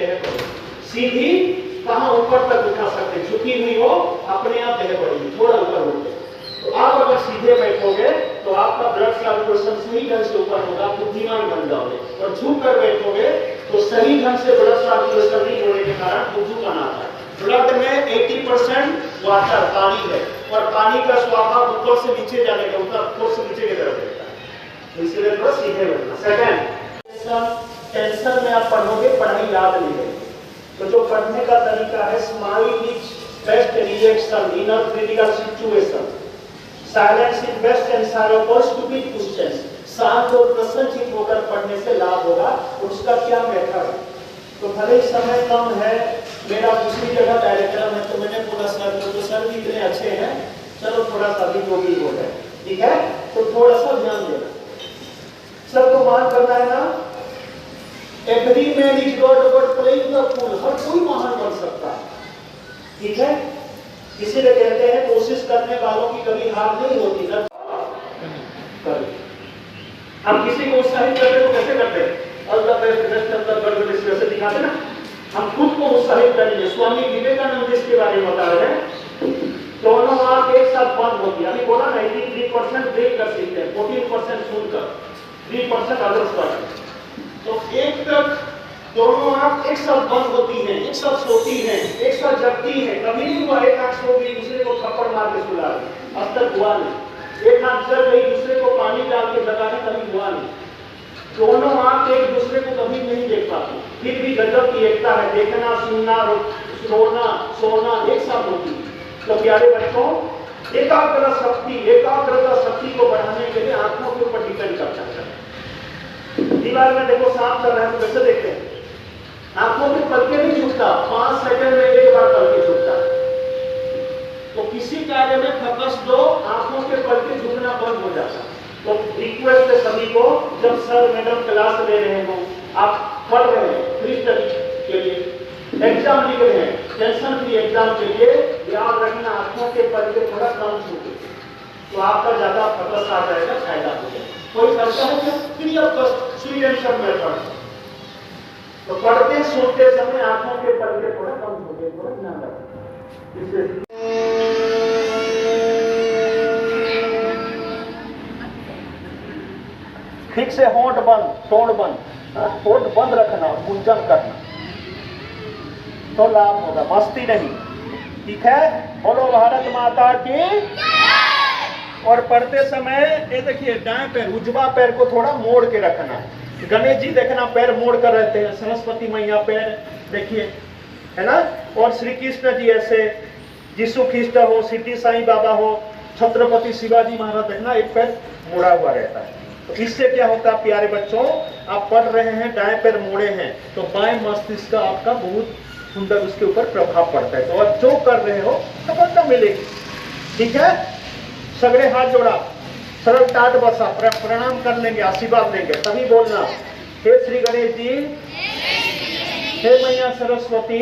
देह बढ़ेगी, सीधी कहाँ ऊपर तक उठा सकते, झुकी हुई हो अपने आप देह बढ़ेगी, थोड़ा ऊपर उठे। तो आप अगर सीधे बैठोगे तो आपका ब्लड सर्कुलेशन सही ढंग से ऊपर होगा, बुद्धिमान बन जाओगे। और झुक कर बैठोगे तो सही ढंग से ब्लड सर्कुलेशन नहीं होने के कारण बुझुपन आता है। ब्लड में 80% वाटर पानी है और पानी का स्वभाव ऊपर से नीचे जाने का, ऊपर से नीचे की तरफ रहता है, तो इसलिए थोड़ा सीधे बैठना। सेकंड, टेंशन में आप पढ़ोगे, पढ़ाई याद नहीं रहेगी। तो जो पढ़ने का तरीका है, smile is best reaction in a critical situation, silence is best answer for stupid questions. शांत और प्रसन्नचित्त होकर पढ़ने से लाभ होगा। उसका क्या मेथड है? तो भले ही समय कम है, मेरा दूसरी जगह कार्यक्रम है, तो मैंने पूरा सर तो सर भी इतने अच्छे हैं, चलो थोड़ा सा भी जो भी हो जाए, ठीक है। तो थोड़ा सा ध्यान देना, सबको मान करना है ना। Every man is God but playing the fool, हर कोई महान बन सकता है, ठीक है। इसीलिए कहते हैं कोशिश करने वालों की कभी हार नहीं होती ना। हम किसी को उत्साहित करते तो कैसे करते हैं? All the best, best of the world, इस वैसे दिखाते ना। हम खुद को उत्साहित करेंगे। स्वामी विवेकानंद इसके बारे में बता रहे हैं, दोनों आंख एक साथ बंद होती है। अभी बोला ना 83% देख कर सीखते हैं, 14% सुनकर, 3% अदर्स पर। तो एक तक दोनों आंख एक साथ बंद होती हैं, एक साथ सोती हैं, एक साथ जगती हैं। कभी नहीं हुआ एक आंख सो गई, दूसरे को थप्पड़ मार के सुला दी, अब तक हुआ नहीं। एक आंख जग गई, दूसरे को पानी डाल के जगाने, कभी हुआ नहीं। दोनों आंख एक दूसरे को कभी नहीं देख पाती, फिर भी गजब की एकता है। देखना, सुनना, रोना, सोना एक साथ होती है। तो प्यारे बच्चों, एकाग्रता शक्ति को बढ़ाने के लिए आंखों के ऊपर डिपेंड करता है। दीवार में देखो सांप चल रहा है तो कैसे देखते हैं? आंखों के पलके नहीं झुकता, 5 सेकंड में एक बार पलके झुकता। तो किसी कार्य में फोकस दो, आंखों के पलके झुकना बंद हो जाता। तो रिक्वेस्ट है सभी को, जब सर मैडम क्लास ले रहे हो, आप पढ़ रहे हैं फ्री स्टडी के लिए, एग्जाम लिख रहे हैं, टेंशन फ्री एग्जाम के लिए, याद रखना आंखों के पलके थोड़ा कम झुके, तो आपका ज्यादा फोकस आ जाएगा, फायदा हो जाएगा। कोई करता है क्या? Free of cost, free and सब मेथड। तो पढ़ते सुनते समय आंखों के पलके थोड़ा कम झुके, थोड़ा ध्यान रखें। ठीक से होंठ बंद, तोड़ बंद, होंठ बंद रखना, गुंजन करना, तो लाभ होगा, मस्ती नहीं, ठीक है। बोलो भारत माता की। और पढ़ते समय ये देखिए, दाएं पैर, उजवा पैर को थोड़ा मोड़ के रखना। गणेश जी देखना पैर मोड़ कर रहते हैं, सरस्वती मैया पैर देखिए, है ना। और श्री कृष्ण जी ऐसे, यीशु ख्रिस्ट हो, सिद्धि साईं बाबा हो, छत्रपति शिवाजी महाराज देखना एक पैर मुड़ा हुआ रहता है। तो इससे क्या होता है प्यारे बच्चों, आप पढ़ रहे हैं, दाएं पैर मोड़े हैं, तो बाएं मस्तिष्क का आपका बहुत सुंदर उसके ऊपर प्रभाव पड़ता है। तो आप जो कर रहे हो सफलता मिलेगी, ठीक है। सगड़े हाथ जोड़ा, सरल टाट बसा, प्रणाम कर लेंगे, आशीर्वाद लेंगे, तभी बोलना, हे श्री गणेश जी, हे मैया सरस्वती,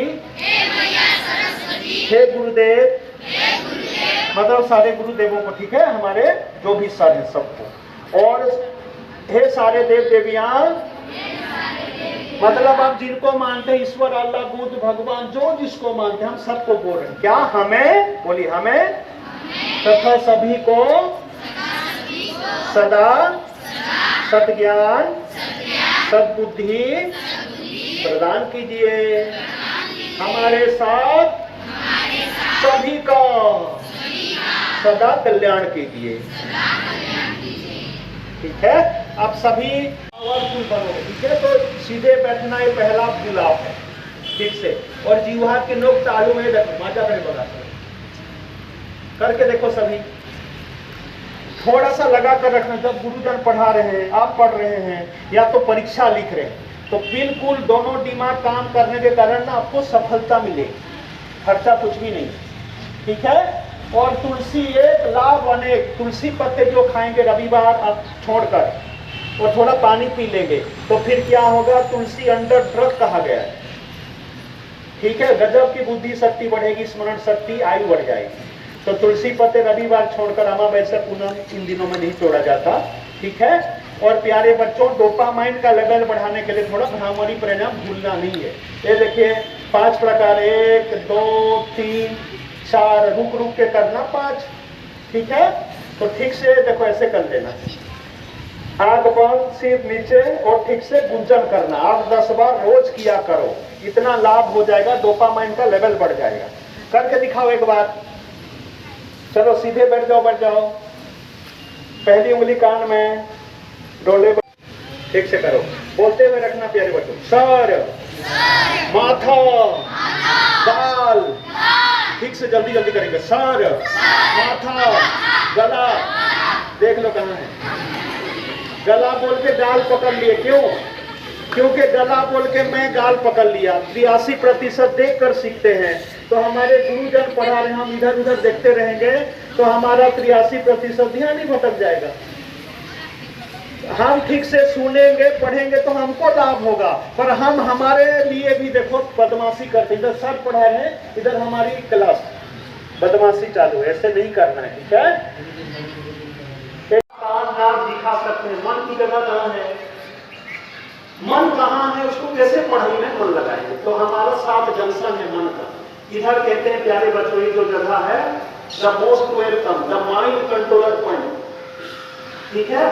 हे गुरुदेव, मतलब सारे गुरुदेवों को, ठीक है, हमारे जो भी सर हैं सबको। और हे सारे देव देवियां, मतलब आप जिनको मानते हैं, ईश्वर, अल्लाह, बुद्ध, भगवान, जो जिसको मानते हैं, हम सबको बोल रहे हैं। क्या? हमें, बोलिए, हमें तथा सभी को सदा सद्ज्ञान, सद्बुद्धि प्रदान कीजिए। हमारे साथ सभी का सदा कल्याण कीजिए, ठीक है। आप सभी पावरफुल बनो, ठीक है। तो सीधे बैठना ये पहला गुलाब है, ठीक से। और जीवा के नोक चालू में देखो, माता करे बगा करके देखो सभी, थोड़ा सा लगा कर रखना। जब गुरुजन पढ़ा रहे हैं, आप पढ़ रहे हैं, या तो परीक्षा लिख रहे हैं, तो बिल्कुल दोनों दिमाग काम करने के कारण ना आपको सफलता मिलेगी, खर्चा कुछ भी नहीं, ठीक है। और तुलसी एक, लाभ अनेक। तुलसी पत्ते जो खाएंगे रविवार आप छोड़कर, और थोड़ा पानी पी लेंगे, तो फिर क्या होगा, तुलसी अंडर ड्रग कहा गया है, ठीक है। गजब की बुद्धि शक्ति बढ़ेगी, स्मरण शक्ति, आयु बढ़ जाएगी। तो तुलसी पत्ते रविवार छोड़कर, अमावस्या पूनम इन दिनों में नहीं छोड़ा जाता, ठीक है। और प्यारे बच्चों, डोपामाइन का लेवल बढ़ाने के लिए थोड़ा भ्रामरी परिणाम भूलना नहीं है। ये देखिए 5 प्रकार, 1 2 3 4, रुक रुक के करना 5, ठीक है। तो ठीक से देखो ऐसे कर लेना, आंख बंद, सिर नीचे और ठीक से गुंजन करना 8-10 बार रोज किया करो, इतना लाभ हो जाएगा, डोपामाइन का लेवल बढ़ जाएगा। करके दिखाओ एक बार, चलो सीधे बैठ जाओ, पहली उंगली कान में, डोले ठीक से करो, बोलते हुए रखना प्यारे बच्चों, सर, माथा, गाल, ठीक से जल्दी जल्दी करेंगे, सर, माथा, गला, देख लो कहाँ है, गला बोल के गाल पकड़ लिए, क्यों? क्योंकि गला बोल के मैं गाल पकड़ लिया। 83% देख कर सीखते हैं, तो हमारे गुरुजन पढ़ा रहे, हम इधर उधर देखते रहेंगे तो हमारा 83% ध्यान ही भटक जाएगा। हम ठीक से सुनेंगे पढ़ेंगे तो हमको लाभ होगा, पर हम हमारे लिए भी देखो बदमाशी करते, इधर सर पढ़ा रहे हैं, इधर हमारी क्लास, बदमाशी चालू है, ऐसे नहीं करना है, ठीक है। नाम दिखा सकते हैं, मन की जगह कहाँ है, मन कहाँ है, उसको कैसे पढ़ाई में मन लगाएंगे। तो हमारा 7 जंक्शन है मन का, इधर कहते हैं प्यारे बच्चों, ये जो जगह है the most welcome, the mind controller point, ठीक है।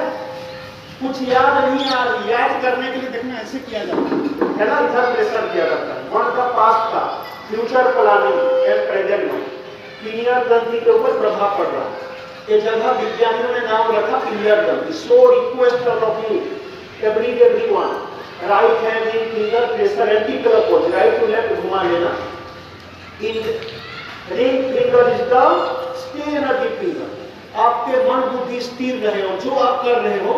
कुछ याद नहीं आ रही, याद करने के लिए देखना ऐसे किया जाता है ना, इधर प्रेशर किया जाता है, मन का पास्ट का, फ्यूचर प्लानिंग एंड प्रेजेंट में पीनियल ग्रंथि के ऊपर प्रभाव पड़ रहा है। ये जगह विज्ञानियों ने नाम रखा पीनियल ग्रंथि। So request of you everyone, right hand in finger pressure anti clockwise, right to left घुमा लेना। In ring finger is the stay energy finger. आपके मन बुद्धि स्थिर रहे हो, जो आप कर रहे हो,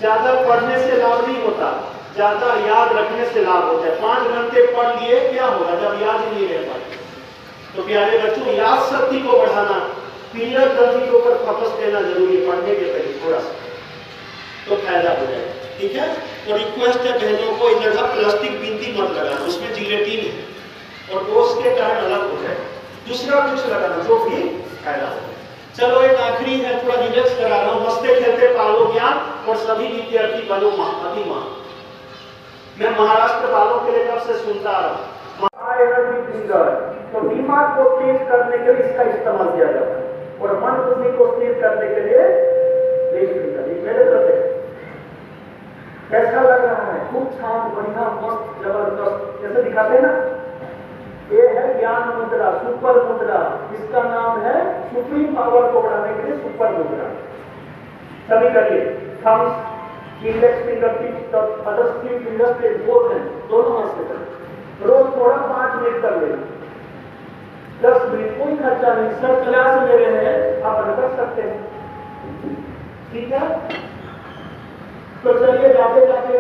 ज्यादा पढ़ने से लाभ नहीं होता, ज्यादा याद रखने से लाभ होता है। 5 घंटे पढ़ लिए क्या होगा जब याद ही नहीं रह पाए। तो प्यारे बच्चों, याद शक्ति को बढ़ाना, पीनियल ग्रंथि के ऊपर फोकस देना जरूरी है पढ़ने के पहले थोड़ा सा, तो फायदा हो जाएगा, ठीक है। तो रिक्वेस्ट है बहनों को, इस जगह प्लास्टिक बिंदी मत लगाना, उसमें जिलेटिन है और डोज के कारण अलग हो जाए, दूसरा कुछ लगाना जो भी फायदा हो। चलो एक आखिरी है, थोड़ा रिलैक्स करा रहा हूँ, हंसते खेलते पालो ज्ञान और सभी विद्यार्थी बनो महान। मैं महाराष्ट्र वालों के लिए कब से सुनता आ रहा हूँ, तो दिमाग को तेज करने के लिए इसका इस्तेमाल किया जाता है और मन बुद्धि को स्थिर करने के लिए मेरे तरफ कैसा लग रहा है, खूब शांत, बढ़िया, मस्त, जबरदस्त, जैसे दिखाते हैं ना। ये है ज्ञान मुद्रा, सुपर मुद्रा, इसका नाम है सुप्रीम पावर को बढ़ाने के लिए सुपर मुद्रा। सभी करिए, thumbs, index finger tips, other three fingers पे बोथ हैं, दोनों हाथ से करें, रोज थोड़ा 5 मिनट कर लेना, 10 मिनट, कोई खर्चा नहीं, सर क्लास ले रहे हैं, आप कर सकते हैं, ठीक है। तो चलिए जाते जाते